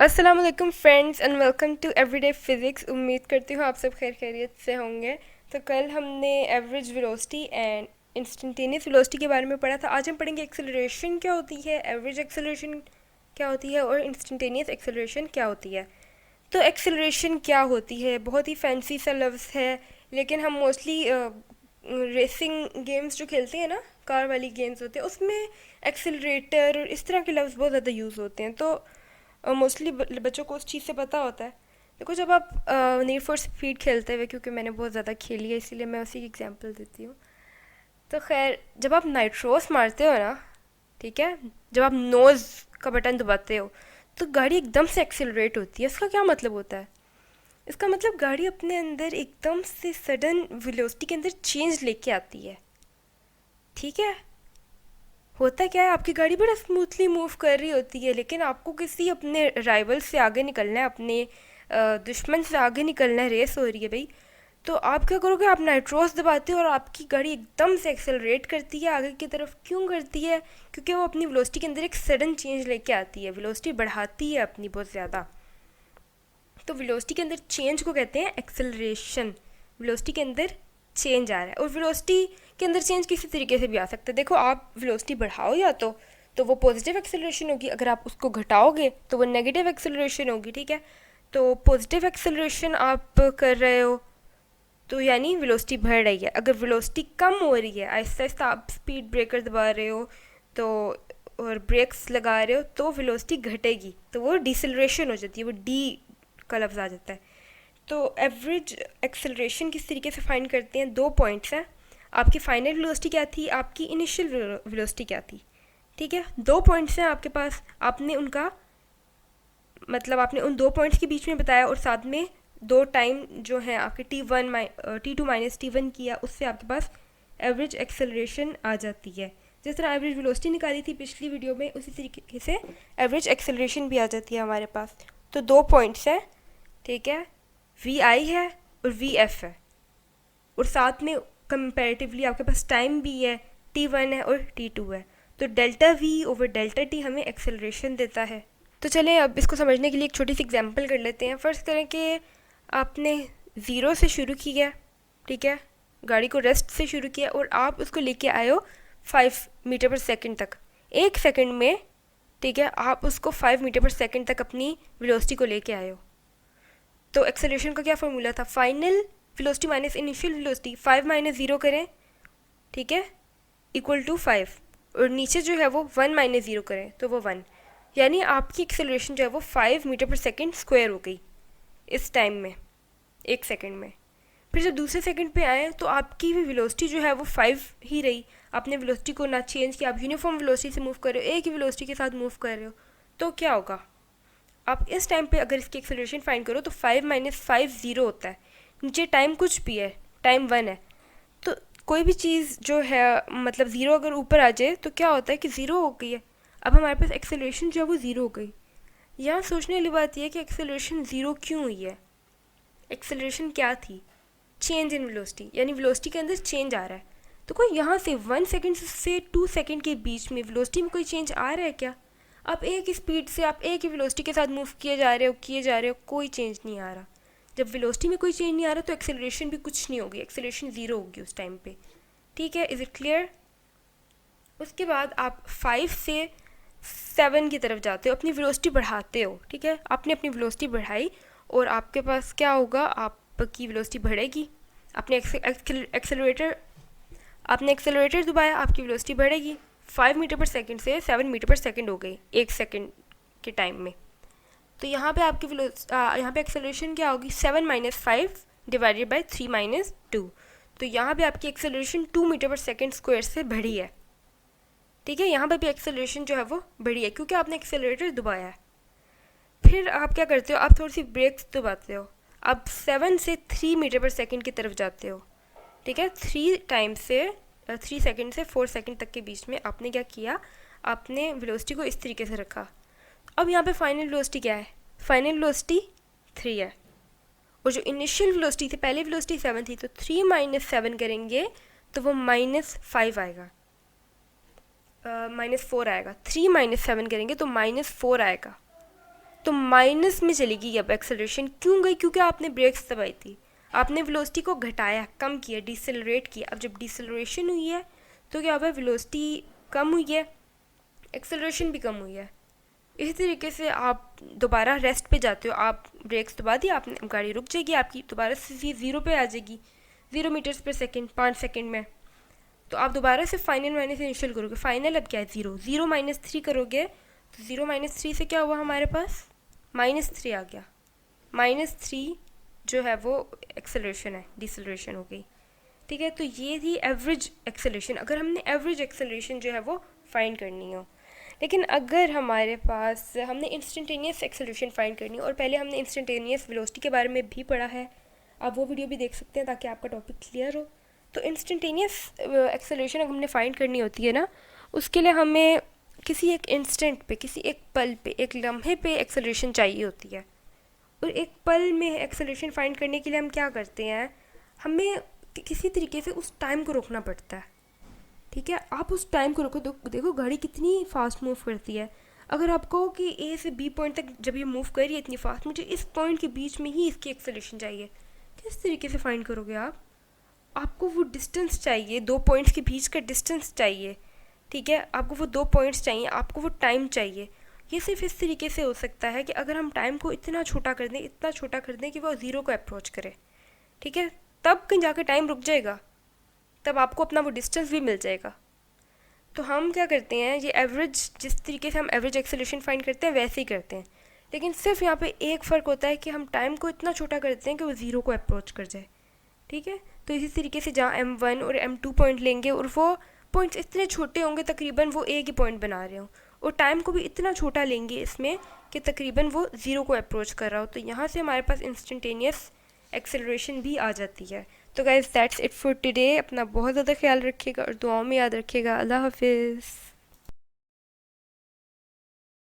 अस्सलाम वालेकुम friends and welcome to everyday physics. उम्मीद करती हूँ आप सब खैर खैरियत से होंगे। तो कल हमने average velocity and instantaneous velocity के बारे में पढ़ा था। आज हम पढ़ेंगे एक्सेलरेशन क्या होती है, एवरेज एक्सेलरेशन क्या होती है और इंस्टेंटेनियस एक्सेलरेशन क्या होती है। तो एक्सेलरेशन क्या होती है, बहुत ही फैंसी सा लफ्ज़ है, लेकिन हम मोस्टली रेसिंग गेम्स जो खेलते हैं ना, कार वाली गेम्स होते हैं, उसमें एक्सेलरेटर और इस तरह के लफ्ज़ बहुत ज़्यादा यूज़ होते हैं। तो मोस्टली बच्चों को उस चीज़ से पता होता है। देखो, जब आप नीड फॉर स्पीड खेलते हुए, क्योंकि मैंने बहुत ज़्यादा खेली है इसीलिए मैं उसी की एग्जांपल देती हूँ। तो खैर, जब आप नाइट्रोस मारते हो ना, ठीक है, जब आप नोज़ का बटन दबाते हो तो गाड़ी एकदम से एक्सेलरेट होती है। इसका क्या मतलब होता है? इसका मतलब गाड़ी अपने अंदर एकदम से सडन वेलोसिटी के अंदर चेंज लेके आती है। ठीक है, होता क्या है, आपकी गाड़ी बड़ा स्मूथली मूव कर रही होती है, लेकिन आपको किसी अपने राइवल से आगे निकलना है, अपने दुश्मन से आगे निकलना है, रेस हो रही है भाई। तो आप क्या करोगे, आप नाइट्रोस दबाते हो और आपकी गाड़ी एकदम से एक्सेलरेट करती है आगे की तरफ। क्यों करती है? क्योंकि वो अपनी वेलोसिटी के अंदर एक सडन चेंज लेके आती है, वेलोसिटी बढ़ाती है अपनी बहुत ज़्यादा। तो वेलोसिटी के अंदर चेंज को कहते हैं एक्सेलरेशन। वेलोसिटी के अंदर चेंज आ रहा है, और वेलोसिटी के अंदर चेंज किसी तरीके से भी आ सकता है। देखो, आप वेलोसिटी बढ़ाओ या तो वो पॉजिटिव एक्सेलरेशन होगी, अगर आप उसको घटाओगे तो वो नेगेटिव एक्सेलरेशन होगी। ठीक है, तो पॉजिटिव एक्सेलरेशन आप कर रहे हो तो यानी वेलोसिटी बढ़ रही है। अगर वेलोसिटी कम हो रही है, आहिस्ता आहिस्ता आप स्पीड ब्रेकर दबा रहे हो तो और ब्रेक्स लगा रहे हो तो वेलोसिटी घटेगी, तो वो डिसलेरेशन हो जाती है, वो डी का लफ्ज़ आ जाता है। तो एवरेज एक्सेलरेशन किस तरीके से फाइंड करते हैं? दो पॉइंट्स हैं, आपकी फाइनल वेलोसिटी क्या थी, आपकी इनिशियल वेलोसिटी क्या थी। ठीक है, दो पॉइंट्स हैं आपके पास, आपने उनका मतलब आपने उन दो पॉइंट्स के बीच में बताया, और साथ में दो टाइम जो है आपके T2 माइनस T1 किया, उससे आपके पास एवरेज एक्सेलरेशन आ जाती है। जिस तरह एवरेज वेलोसिटी निकाली थी पिछली वीडियो में, उसी तरीके से एवरेज एक्सेलरेशन भी आ जाती है हमारे पास। तो दो पॉइंट्स हैं, ठीक है, VI है और VF है, और साथ में कंपैरेटिवली आपके पास टाइम भी है, T1 है और T2 है। तो delta V over delta T हमें एक्सेलरेशन देता है। तो चलें, अब इसको समझने के लिए एक छोटी सी एग्जांपल कर लेते हैं। फ़र्ज़ करें कि आपने ज़ीरो से शुरू किया, ठीक है, गाड़ी को रेस्ट से शुरू किया, और आप उसको लेके आए हो 5 मीटर पर सेकंड तक, एक सेकंड में। ठीक है, आप उसको 5 मीटर पर सेकंड तक अपनी वेलोसिटी को लेके आए हो। तो एक्सेलरेशन का क्या फार्मूला था? Final velocity minus initial velocity, 5 - 0 करें, ठीक है, इक्वल टू 5, और नीचे जो है वो 1 - 0 करें तो वो 1। यानी आपकी एक्सेलरेशन जो है वो 5 मीटर पर सेकंड स्क्वायर हो गई इस टाइम में, एक सेकंड में। फिर जब दूसरे सेकंड पे आए तो आपकी भी वेलोसिटी जो है वो 5 ही रही। आपने वेलोसिटी को ना चेंज किया, आप यूनिफॉर्म वेलोसिटी से मूव कर रहे हो, एक ही वेलोसिटी के साथ मूव कर रहे हो। तो क्या होगा, आप इस टाइम पे अगर इसकी एक्सेलरेशन फाइंड करो तो 5 - 5 0 होता है। नीचे टाइम कुछ भी है, टाइम 1 है। तो कोई भी चीज़ जो है, मतलब ज़ीरो अगर ऊपर आ जाए तो क्या होता है कि ज़ीरो हो गई है। अब हमारे पास एक्सेलरेशन जो है वो ज़ीरो हो गई। यहाँ सोचने वाली बात यह है कि एक्सेलरेशन ज़ीरो क्यों हुई है। एक्सेलरेशन क्या थी? चेंज इन वेलोसिटी, यानी वेलोसिटी के अंदर चेंज आ रहा है। तो कोई यहाँ से 1 सेकेंड से 2 सेकेंड के बीच में वेलोसिटी में कोई चेंज आ रहा है क्या? आप एक ही स्पीड से, आप एक ही वेलोसिटी के साथ मूव किए जा रहे हो, कोई चेंज नहीं आ रहा। जब वेलोसिटी में कोई चेंज नहीं आ रहा तो एक्सेलरेशन भी कुछ नहीं होगी, एक्सेलरेशन ज़ीरो होगी उस टाइम पे। ठीक है, इज़ इट क्लियर? उसके बाद आप 5 से 7 की तरफ जाते हो, अपनी वेलोसिटी बढ़ाते हो। ठीक है, आपने अपनी वेलोसिटी बढ़ाई और आपके पास क्या होगा, आपकी वेलोसिटी बढ़ेगी। आपने एक्सेलरेटर दबाया, आपकी वेलोसिटी बढ़ेगी। 5 मीटर पर सेकंड से 7 मीटर पर सेकंड हो गई एक सेकंड के टाइम में। तो यहाँ पे आपकी यहाँ पे एक्सेलरेशन क्या होगी, 7 - 5 डिवाइडेड बाई 3 - 2। तो यहाँ पे आपकी एक्सेलरेशन 2 मीटर पर सेकंड स्क्वायर से बढ़ी है। ठीक है, यहाँ पे भी एक्सेलरेशन जो है वो बढ़ी है क्योंकि आपने एक्सेलरेटर दबाया है। फिर आप क्या करते हो, आप थोड़ी सी ब्रेक्स दबाते हो, आप 7 से 3 मीटर पर सेकंड की तरफ जाते हो। ठीक है, 3 सेकंड से 4 सेकंड तक के बीच में आपने क्या किया, आपने वेलोसिटी को इस तरीके से रखा। अब यहाँ पे फाइनल वेलोसिटी क्या है? फाइनल वेलोसिटी 3 है, और जो इनिशियल वेलोसिटी थी, पहले वेलोसिटी 7 थी, तो 3 - 7 करेंगे तो वो -5 आएगा, -4 आएगा। 3 - 7 करेंगे तो -4 आएगा। तो माइनस में चलेगी अब एक्सेलरेशन। क्यों गई? क्योंकि आपने ब्रेक्स दबाई थी, आपने वेलोसिटी को घटाया, कम किया, डिसेलरेट किया। अब जब डिसेलरेशन हुई है तो क्या हुआ? वेलोसिटी कम हुई है, एक्सेलरेशन भी कम हुई है। इसी तरीके से आप दोबारा रेस्ट पे जाते हो, आप ब्रेक्स दबा दिया आपने, गाड़ी रुक जाएगी आपकी, दोबारा से 0 पे आ जाएगी, 0 मीटर्स पर सेकेंड, 5 सेकेंड में। तो आप दोबारा से फाइनल माइनस इनिशियल करोगे। फाइनल अब क्या है? 0। 0 माइनस 3 करोगे तो 0 माइनस 3 से क्या हुआ हमारे पास? -3 आ गया। -3 जो है वो एक्सेलरेशन है, डिसेलरेशन हो गई। ठीक है, तो ये थी एवरेज एक्सेलरेशन, अगर हमने एवरेज एक्सेलरेशन जो है वो फाइंड करनी हो। लेकिन अगर हमारे पास हमने इंस्टेंटेनियस एक्सेलरेशन फाइंड करनी हो, और पहले हमने इंस्टेंटेनियस वेलोसिटी के बारे में भी पढ़ा है, आप वो वीडियो भी देख सकते हैं ताकि आपका टॉपिक क्लियर हो। तो इंस्टेंटेनियस एक्सेलरेशन अगर हमने फाइंड करनी होती है ना, उसके लिए हमें किसी एक इंस्टेंट पे, किसी एक पल पे, एक लम्हे पे एक्सेलरेशन चाहिए होती है। और एक पल में एक्सेलरेशन फाइंड करने के लिए हम क्या करते हैं? हमें किसी तरीके से उस टाइम को रोकना पड़ता है। ठीक है, आप उस टाइम को रोको, देखो गाड़ी कितनी फास्ट मूव करती है। अगर आप कहो कि ए से बी पॉइंट तक जब ये मूव कर रही है इतनी फास्ट, मुझे इस पॉइंट के बीच में ही इसकी एक्सेलरेशन चाहिए, किस तरीके से फाइंड करोगे आप? आपको वो डिस्टेंस चाहिए, 2 पॉइंट्स के बीच का डिस्टेंस चाहिए। ठीक है, आपको वो 2 पॉइंट्स चाहिए, आपको वो टाइम चाहिए। ये सिर्फ इस तरीके से हो सकता है कि अगर हम टाइम को इतना छोटा कर दें, इतना छोटा कर दें कि वो 0 को अप्रोच करे। ठीक है, तब कहीं जाकर टाइम रुक जाएगा, तब आपको अपना वो डिस्टेंस भी मिल जाएगा। तो हम क्या करते हैं, ये एवरेज, जिस तरीके से हम एवरेज एक्सेलरेशन फाइंड करते हैं वैसे ही करते हैं। लेकिन सिर्फ यहाँ पे एक फ़र्क होता है कि हम टाइम को इतना छोटा करते हैं कि वो 0 को अप्रोच कर जाए। ठीक है, तो इसी तरीके से जहाँ M1 और M2 पॉइंट लेंगे और वो पॉइंट्स इतने छोटे होंगे तकरीबन वो एक ही पॉइंट बना रहे हो, और टाइम को भी इतना छोटा लेंगे इसमें कि तकरीबन वो 0 को अप्रोच कर रहा हो। तो यहाँ से हमारे पास इंस्टेंटेनियस एक्सेलरेशन भी आ जाती है। तो guys that's it for today. अपना बहुत ज़्यादा ख्याल रखिएगा और दुआओं में याद रखिएगा। अल्लाह हाफिज़।